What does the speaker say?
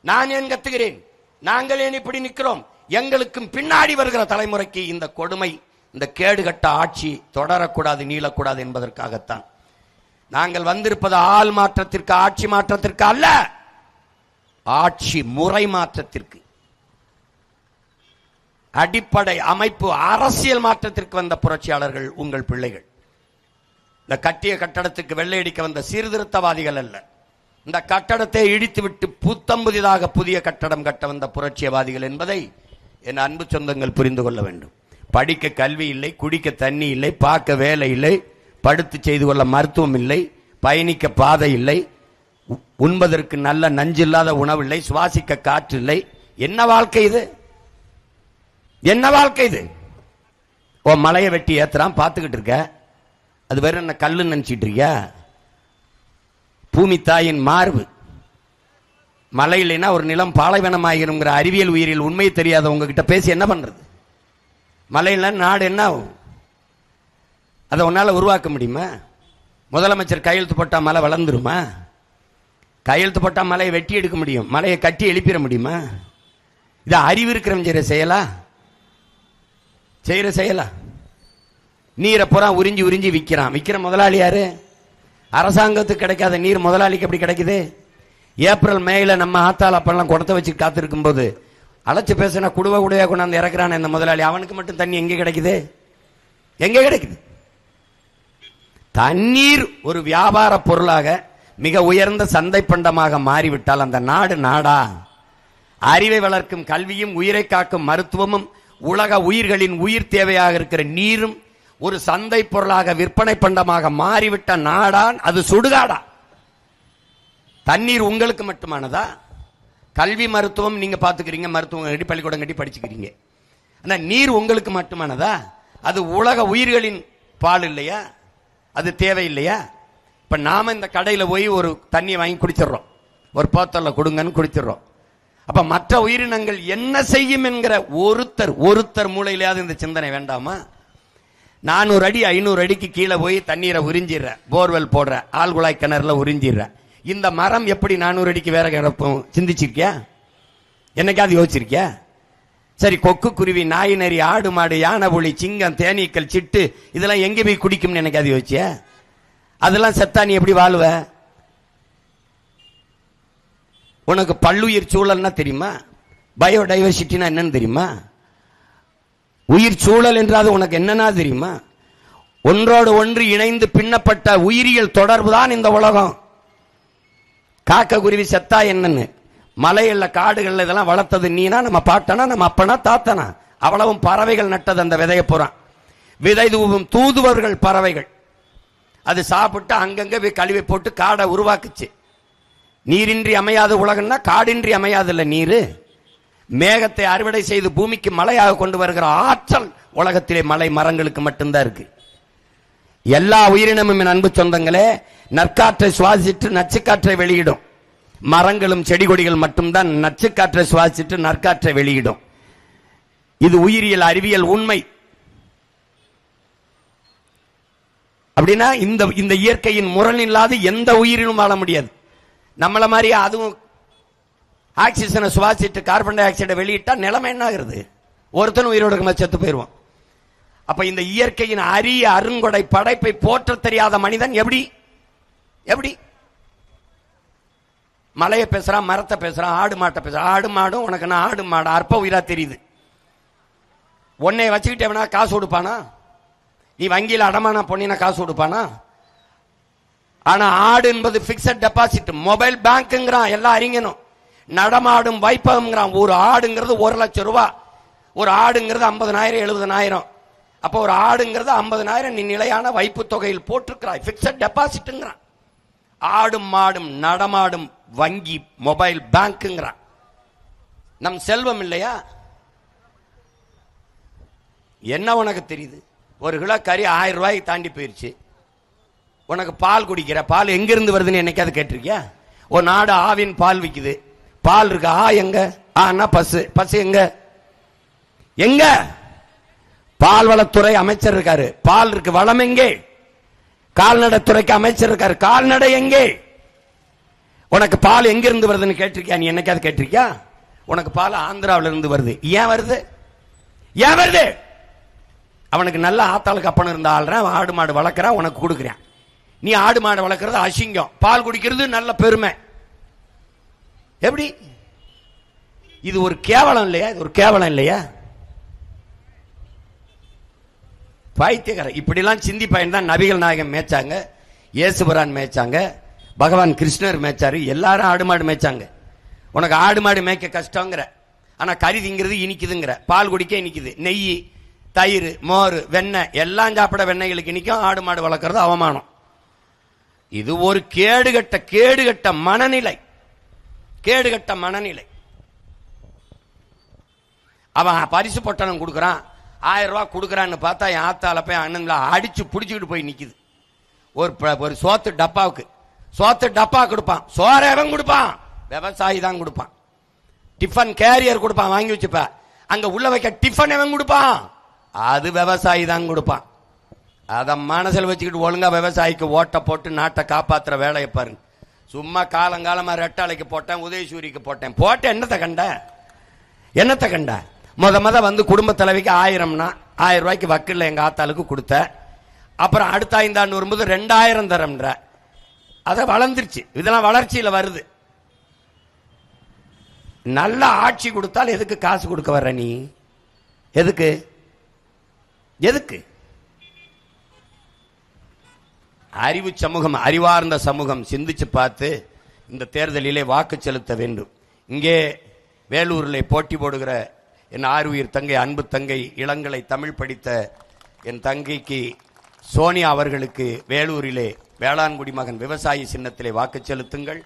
நான் ஏன் கத்துகிறேன்? நாங்கள் ஏன் இப்படி நிற்கிறோம்? எங்களுக்கும் பின்னாடி வருகிற தலைமுறைக்கு இந்த கொடுமை, இந்த கேடுகட்ட ஆட்சி தொடரக்கூடாது, நீளக்கூடாது என்பதற்காகத்தான் நாங்கள் வந்திருப்பது ஆள் மாற்றத்திற்கு, ஆட்சி மாற்றத்திற்கு அல்ல, ஆட்சி முறை மாற்றத்திற்கு, அடிப்படை அமைப்பு அரசியல் மாற்றத்திற்கு வந்த புரட்சியாளர்கள் உங்கள் பிள்ளைகள். இந்த கட்டிய கட்டடத்துக்கு வெள்ளையடிக்க வந்த சீர்திருத்தவாதிகள் அல்ல. இந்த கட்டடத்தை இடித்துவிட்டு புத்தம்புதிதாக புதிய கட்டடம் கட்ட வந்த புரட்சியவாதிகள் என்பதை என் அன்பு சொந்தங்கள் புரிந்து கொள்ள வேண்டும். படிக்க கல்வி இல்லை, குடிக்க தண்ணி இல்லை, பார்க்க வேலை இல்லை, படுத்து செய்து கொள்ள மருத்துவம் இல்லை, பயணிக்க பாதை இல்லை, உண்பதற்கு நல்ல நஞ்சில்லாத உணவு இல்லை, சுவாசிக்க காற்று இல்லை. என்ன வாழ்க்கை இது? என்ன வாழ்க்கை இது? ஓ, மலையை வெட்டி ஏத்துறான் பார்த்துக்கிட்டு இருக்க, அது வேற என்ன கல்லுன்னு நினைச்சிட்டு இருக்கியா? பூமி தாயின் மார்பு. மழை இல்லைன்னா ஒரு நிலம் பாலைவனமாகிருங்கிற அறிவியல் உயிரில் உண்மை தெரியாத உங்ககிட்ட பேசி என்ன பண்றது? மழை இல்லைன்னா நாடு என்ன ஆகும்? அதை உன்னால உருவாக்க முடியுமா? முதலமைச்சர் கையெழுத்து போட்டா மழை வளர்ந்துருமா? கையெழுத்து போட்டா மலையை வெட்டி எடுக்க முடியும், மலையை கட்டி எழுப்பிட முடியுமா? இது அறிவு இருக்கிறவன் செய்யற செயலா? நீரை புறா உறிஞ்சி உறிஞ்சி விற்கிறான். விற்கிற முதலாளி யாரு? அரசாங்கத்துக்கு கிடைக்காத நீர் முதலாளிக்கு எப்படி கிடைக்குது? ஏப்ரல் மேல நம்ம ஆத்தாள் அப்பெல்லாம் குடத்தை வச்சு காத்திருக்கும் போது அழைச்சு பேசினா குடுவையா கொண்டாந்து இறக்குறான் இந்த முதலாளி. அவனுக்கு மட்டும் தண்ணி எங்க கிடைக்குது? எங்க கிடைக்குது? தண்ணீர் ஒரு வியாபார பொருளாக மிக உயர்ந்த சந்தை பண்டமாக மாறிவிட்டால் அந்த நாடு நாடா? அறிவை வளர்க்கும் கல்வியும், உயிரை காக்கும் மருத்துவமும், உலக உயிர்களின் உயிர் தேவையாக இருக்கிற நீரும் ஒரு சந்தை பொருளாக விற்பனை பண்டமாக மாறிவிட்ட நாடான் அது சுடுகாடா? தண்ணீர் உங்களுக்கு மட்டுமானதா? கல்வி மருத்துவம் நீங்க பாத்துக்கிறீங்க, மருத்துவம் கட்டி பள்ளிக்கூடம் கட்டி படிச்சுக்கிறீங்க. ஆனா நீர் உங்களுக்கு மட்டுமானதா? அது உலக உயிர்களின் பால் இல்லையா? அது தேவை இல்லையா? இப்ப நாம இந்த கடையில போய் ஒரு தண்ணியை வாங்கி குடிச்சிடறோம், ஒரு போத்தல்ல கொடுங்கன்னு குடிச்சிடறோம். அப்ப மற்ற உயிரினங்கள் என்ன செய்யும் என்கிற ஒருத்தர் மூளையிலேயாவது இந்த சிந்தனை வேண்டாமா? 400 அடி 500 அடிக்கு கீழே போய் தண்ணீரை உறிஞ்சிடுற, போர்வெல் போடுற, ஆழ்குழாய் கிணறுல உறிஞ்சிடுற. இந்த மரம் எப்படி 400 அடிக்கு வேற கிடப்பும்? சிந்திச்சிருக்கியா? என்னைக்காவது யோசிச்சிருக்கியா? சரி, கொக்கு, குருவி, நாய், நரி, ஆடு, மாடு, யானை, புலி, சிங்கம், தேனீக்கள், சிட்டு இதெல்லாம் எங்க போய் குடிக்கும்னு என்னைக்காவது யோசிச்சியா? அதெல்லாம் செத்தா நீ எப்படி வாழுவ? உனக்கு பல்லுயிர் சூழல்னா தெரியுமா? பயோடைவர்சிட்டினா என்னன்னு தெரியுமா? உயிர் சூழல் என்றாது உனக்கு என்னன்னா தெரியுமா? ஒன்றோடு ஒன்று இணைந்து பின்னப்பட்ட உயிரியல் தொடர்பு தான் இந்த உலகம். காக்க, குருவி செத்தா என்னன்னு, மலைகள்ல காடுகள்ல இதெல்லாம் வளர்த்தது நீனா, நம்ம பாட்டனா, நம்ம அப்பனா, தாத்தனா? அவ்வளவும் பறவைகள் நட்டது அந்த விதைய போறான். விதை தூவும் தூதுவர்கள் பறவைகள். அது சாப்பிட்டு அங்கங்க கழிவை போட்டு காடை உருவாக்குச்சு. நீரின்றி அமையாத உலகம்னா காடின்றி அமையாதுல்ல நீரு. மேகத்தை அறுவடை செய்து பூமிக்கு மழையாக கொண்டு வருகிற ஆற்றல் உலகத்திலே மலை மரங்களுக்கு மட்டும்தான் இருக்கு. எல்லா உயிரினமும் என் அன்பு சொந்தங்களே நற்காற்றை சுவாசிட்டு நச்சுக்காற்றை வெளியிடும். மரங்களும் செடி கொடிகள் மட்டும்தான் நச்சுக்காற்றை சுவாசிட்டு நற்காற்றை வெளியிடும். இது உயிரியல் அறிவியல் உண்மை. அப்படின்னா இந்த இயற்கையின் முரண் இல்லாத எந்த உயிரினும் வாழ முடியாது. நம்மள மாதிரி அதுவும் ஆக்சிஜனை சுவாசிட்டு கார்பன் டை ஆக்சைடை வெளியிட்டா நிலைமை என்ன ஆகுறது? ஒருத்தன் உயிரோடு செத்து போயிருவான். அப்ப இந்த இயற்கையின் அரிய அருங்கொடை படைப்பை போற்ற தெரியாத மனிதன் எப்படி மலையை பேசுறான், மரத்தை பேசுறான், ஆடு மாட்டை பேசுறான். ஆடு மாடும் உனக்கு நான் ஆடு மாடு அற்ப உயிரா தெரியுது. உன்னை வச்சுக்கிட்டு எவனா காசு கொடுப்பானா? நீ வங்கியில் அடமானம் பொண்ணினா காசு கொடுப்பானா? ஆனா ஆடு என்பது பிக்சட் டெபாசிட், மொபைல் பேங்க்ங்கிறான் எல்லா அறிஞனும். நடமாடும் வைப்பகம்ங்கிறான். ஒரு ஆடுங்கிறது 1 லட்சம் ரூபாய், ஒரு ஆடுங்கிறது 50,000 70,000. அப்ப ஒரு ஆடுங்கிறது 50,000 நீ நிலையான வைப்பு தொகையில் போட்டிருக்கிறாய், பிக்சட் டெபாசிட்ங்கிறான். ஆடும் மாடும் நடமாடும் வங்கி மொபைல் பேங்க்ங்கிறான். நம் செல்வம் இல்லையா? என்ன உனக்கு தெரியுது? ஒரு கிலோ கறி 1000 ரூபாய்க்கு தாண்டி போயிருச்சு. உனக்கு பால் குடிக்கிற பால் எங்கிருந்து வருதுன்னு என்னைக்காவது கேட்டிருக்கியா? ஒரு நாடு ஆவின் பால் விக்குது, பால் இருக்கு. எங்க? பசு எங்க? பால்வளத்துறை அமைச்சர் இருக்காரு, பால் இருக்கு. வளம் எங்கே? கால்நடைத்துறைக்கு அமைச்சர் இருக்காரு, கால்நடை எங்கே? உனக்கு பால் எங்க இருந்து வருதுன்னு கேட்டிருக்கியா? நீ என்னைக்காவது கேட்டிருக்கியா? உனக்கு பால் ஆந்திராவில இருந்து வருது. ஏன் வருது? ஏன் வருது? அவனுக்கு நல்ல ஆத்தாளுக்கு அப்பன் இருந்த ஆள்றான், ஆடு மாடு வளர்க்குறான், உனக்கு கொடுக்குறான். நீ ஆடு மாடு வளர்க்கறது அசிங்கம், பால் குடிக்கிறது நல்ல பெருமை. எப்படி? இது ஒரு கேவலம் இல்லையா? இது ஒரு கேவலம் இல்லையா? பைத்தியக்காரன். இப்படிலாம் சிந்தி பையன் தான் நபிகள் நாயகம் மேய்ச்சாங்க, இயேசுபிரான் மேய்ச்சாங்க, பகவான் கிருஷ்ணர் மேய்ச்சாரு, எல்லாரும் ஆடு மாடு மேய்ச்சாங்க. உனக்கு ஆடு மாடு மேய்க்க கஷ்டங்கிற, ஆனா கறி திங்கிறது இனிக்குதுங்கிற, பால் குடிக்க இனிக்குது, நெய் தயிர் மோர் வெண்ணெய் எல்லாம் சாப்பிட வெண்ணெய்களுக்கு இனிக்கும், ஆடு மாடு வளர்க்கறது அவமானம். இது ஒரு கேடுகட்ட மனநிலை, கேடுகட்ட மனநிலை. அவன் பரிசு பொட்டணம் கொடுக்குறான், 1000 ரூபாய் கொடுக்குறான்னு பார்த்தா என் ஆத்தால போய் அண்ணன்ல அடிச்சு பிடிச்சிக்கிட்டு போய் நிக்குது. ஒரு சோத்து டப்பா கொடுப்பான். சோற எவன் கொடுப்பான்? விவசாயி தான் கொடுப்பான். டிஃபன் கேரியர் கொடுப்பான், வாங்கி வச்சுப்ப. அங்க உள்ள வைக்க டிஃபன் எவன் கொடுப்பான்? அது விவசாயி தான் கொடுப்பான். அதை மனசில் வச்சுக்கிட்டு ஒழுங்கா விவசாயிக்கு ஓட்ட போட்டு நாட்டை காப்பாத்துற வேலையை பாருங்க. சும்மா காலங்காலமா ரெட்டாளைக்கு போட்டேன், உதயசூரிக்கு போட்டேன். என்னத்தை கண்ட? முத வந்து குடும்ப தலைவிக்கு 1000னா 1000 ரூபாய்க்கு வக்கில்ல எங்க ஆத்தாளுக்கு கொடுத்த. அப்புறம் அடுத்த 5 ஆண்டு வரும்போது 2000 தரம்ன்ற. அதை வளர்ந்துருச்சு. இதெல்லாம் வளர்ச்சியில வருது. நல்ல ஆட்சி கொடுத்தால் எதுக்கு காசு கொடுக்க வர்ற நீ? எதுக்கு? அறிவு சமூகம், அறிவார்ந்த சமூகம் சிந்திச்சு பார்த்து இந்த தேர்தலிலே வாக்கு செலுத்த வேண்டும். இங்கே வேலூரில் போட்டி போடுகிற என் ஆறுயிர் தங்கை, அன்பு தங்கை, இளங்கலை தமிழ் படித்த என் தங்கைக்கு சோனியா அவர்களுக்கு வேலூரிலே வேளாண்குடி மகன் விவசாயி சின்னத்திலே வாக்கு செலுத்துங்கள்.